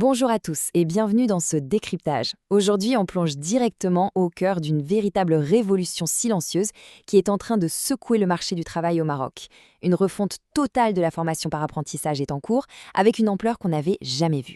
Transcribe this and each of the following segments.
Bonjour à tous et bienvenue dans ce décryptage. Aujourd'hui, on plonge directement au cœur d'une véritable révolution silencieuse qui est en train de secouer le marché du travail au Maroc. Une refonte totale de la formation par apprentissage est en cours, avec une ampleur qu'on n'avait jamais vue.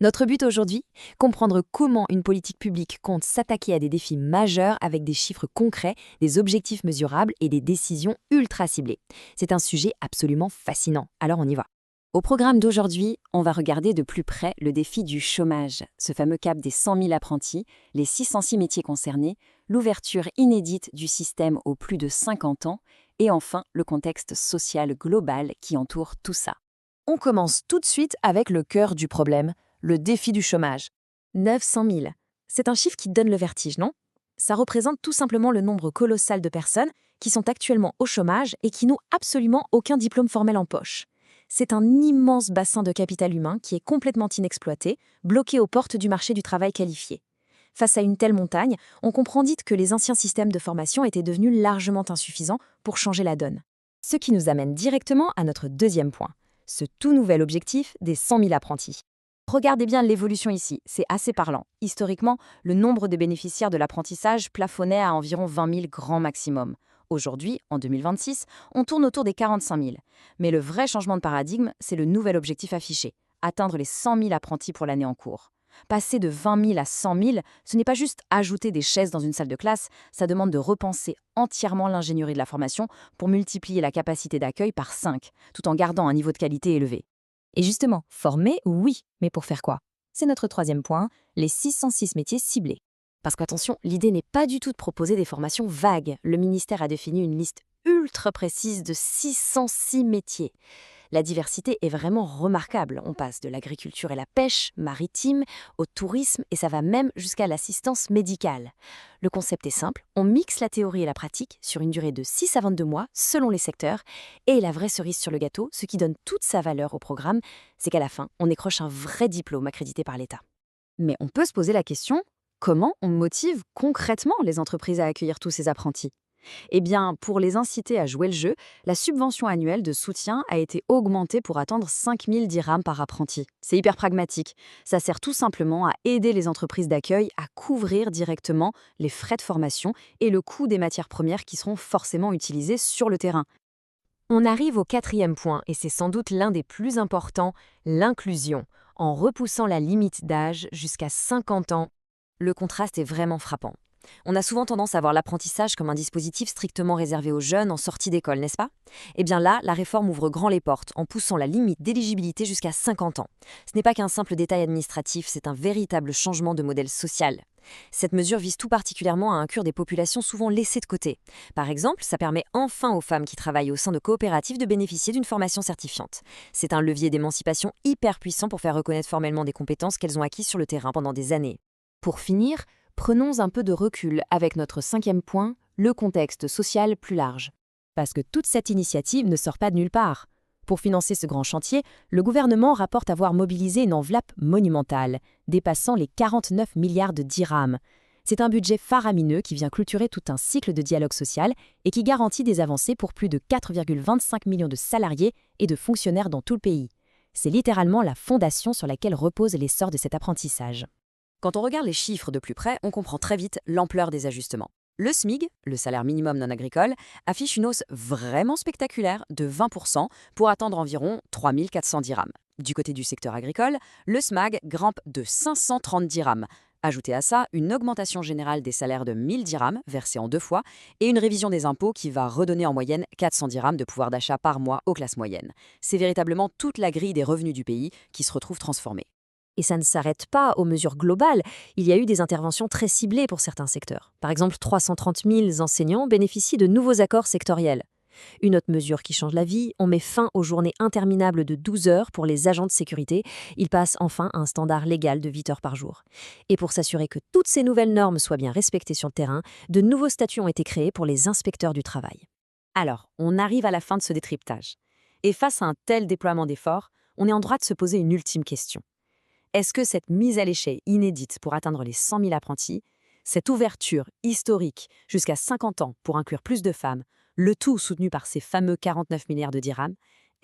Notre but aujourd'hui, comprendre comment une politique publique compte s'attaquer à des défis majeurs avec des chiffres concrets, des objectifs mesurables et des décisions ultra ciblées. C'est un sujet absolument fascinant, alors on y va. Au programme d'aujourd'hui, on va regarder de plus près le défi du chômage, ce fameux cap des 100 000 apprentis, les 606 métiers concernés, l'ouverture inédite du système aux plus de 50 ans et enfin le contexte social global qui entoure tout ça. On commence tout de suite avec le cœur du problème, le défi du chômage. 900 000. C'est un chiffre qui donne le vertige, non? Ça représente tout simplement le nombre colossal de personnes qui sont actuellement au chômage et qui n'ont absolument aucun diplôme formel en poche. C'est un immense bassin de capital humain qui est complètement inexploité, bloqué aux portes du marché du travail qualifié. Face à une telle montagne, on comprend vite que les anciens systèmes de formation étaient devenus largement insuffisants pour changer la donne. Ce qui nous amène directement à notre deuxième point, ce tout nouvel objectif des 100 000 apprentis. Regardez bien l'évolution ici, c'est assez parlant. Historiquement, le nombre de bénéficiaires de l'apprentissage plafonnait à environ 20 000 grand maximum. Aujourd'hui, en 2026, on tourne autour des 45 000. Mais le vrai changement de paradigme, c'est le nouvel objectif affiché, atteindre les 100 000 apprentis pour l'année en cours. Passer de 20 000 à 100 000, ce n'est pas juste ajouter des chaises dans une salle de classe, ça demande de repenser entièrement l'ingénierie de la formation pour multiplier la capacité d'accueil par 5, tout en gardant un niveau de qualité élevé. Et justement, former, oui, mais pour faire quoi? C'est notre troisième point, les 606 métiers ciblés. Parce qu'attention, l'idée n'est pas du tout de proposer des formations vagues. Le ministère a défini une liste ultra précise de 606 métiers. La diversité est vraiment remarquable. On passe de l'agriculture et la pêche, maritime, au tourisme et ça va même jusqu'à l'assistance médicale. Le concept est simple, on mixe la théorie et la pratique sur une durée de 6 à 22 mois selon les secteurs. Et la vraie cerise sur le gâteau, ce qui donne toute sa valeur au programme, c'est qu'à la fin, on décroche un vrai diplôme accrédité par l'État. Mais on peut se poser la question, comment on motive concrètement les entreprises à accueillir tous ces apprentis? Eh bien, pour les inciter à jouer le jeu, la subvention annuelle de soutien a été augmentée pour atteindre 5 000 dirhams par apprenti. C'est hyper pragmatique. Ça sert tout simplement à aider les entreprises d'accueil à couvrir directement les frais de formation et le coût des matières premières qui seront forcément utilisées sur le terrain. On arrive au quatrième point, et c'est sans doute l'un des plus importants, l'inclusion. En repoussant la limite d'âge jusqu'à 50 ans, le contraste est vraiment frappant. On a souvent tendance à voir l'apprentissage comme un dispositif strictement réservé aux jeunes en sortie d'école, n'est-ce pas? Eh bien là, la réforme ouvre grand les portes en poussant la limite d'éligibilité jusqu'à 50 ans. Ce n'est pas qu'un simple détail administratif, c'est un véritable changement de modèle social. Cette mesure vise tout particulièrement à inclure des populations souvent laissées de côté. Par exemple, ça permet enfin aux femmes qui travaillent au sein de coopératives de bénéficier d'une formation certifiante. C'est un levier d'émancipation hyper puissant pour faire reconnaître formellement des compétences qu'elles ont acquises sur le terrain pendant des années. Pour finir, prenons un peu de recul avec notre cinquième point, le contexte social plus large. Parce que toute cette initiative ne sort pas de nulle part. Pour financer ce grand chantier, le gouvernement rapporte avoir mobilisé une enveloppe monumentale, dépassant les 49 milliards de dirhams. C'est un budget faramineux qui vient clôturer tout un cycle de dialogue social et qui garantit des avancées pour plus de 4,25 millions de salariés et de fonctionnaires dans tout le pays. C'est littéralement la fondation sur laquelle repose l'essor de cet apprentissage. Quand on regarde les chiffres de plus près, on comprend très vite l'ampleur des ajustements. Le SMIG, le salaire minimum non agricole, affiche une hausse vraiment spectaculaire de 20% pour atteindre environ 3 400 dirhams. Du côté du secteur agricole, le SMAG grimpe de 530 dirhams. Ajoutez à ça une augmentation générale des salaires de 1000 dirhams, versée en 2 fois, et une révision des impôts qui va redonner en moyenne 400 dirhams de pouvoir d'achat par mois aux classes moyennes. C'est véritablement toute la grille des revenus du pays qui se retrouve transformée. Et ça ne s'arrête pas aux mesures globales. Il y a eu des interventions très ciblées pour certains secteurs. Par exemple, 330 000 enseignants bénéficient de nouveaux accords sectoriels. Une autre mesure qui change la vie, on met fin aux journées interminables de 12 heures pour les agents de sécurité. Ils passent enfin à un standard légal de 8 heures par jour. Et pour s'assurer que toutes ces nouvelles normes soient bien respectées sur le terrain, de nouveaux statuts ont été créés pour les inspecteurs du travail. Alors, on arrive à la fin de ce décryptage. Et face à un tel déploiement d'efforts, on est en droit de se poser une ultime question. Est-ce que cette mise à l'échelle inédite pour atteindre les 100 000 apprentis, cette ouverture historique jusqu'à 50 ans pour inclure plus de femmes, le tout soutenu par ces fameux 49 milliards de dirhams,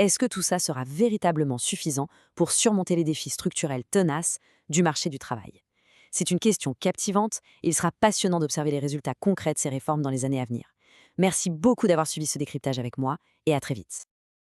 Est-ce que tout ça sera véritablement suffisant pour surmonter les défis structurels tenaces du marché du travail? C'est une question captivante et il sera passionnant d'observer les résultats concrets de ces réformes dans les années à venir. Merci beaucoup d'avoir suivi ce décryptage avec moi et à très vite.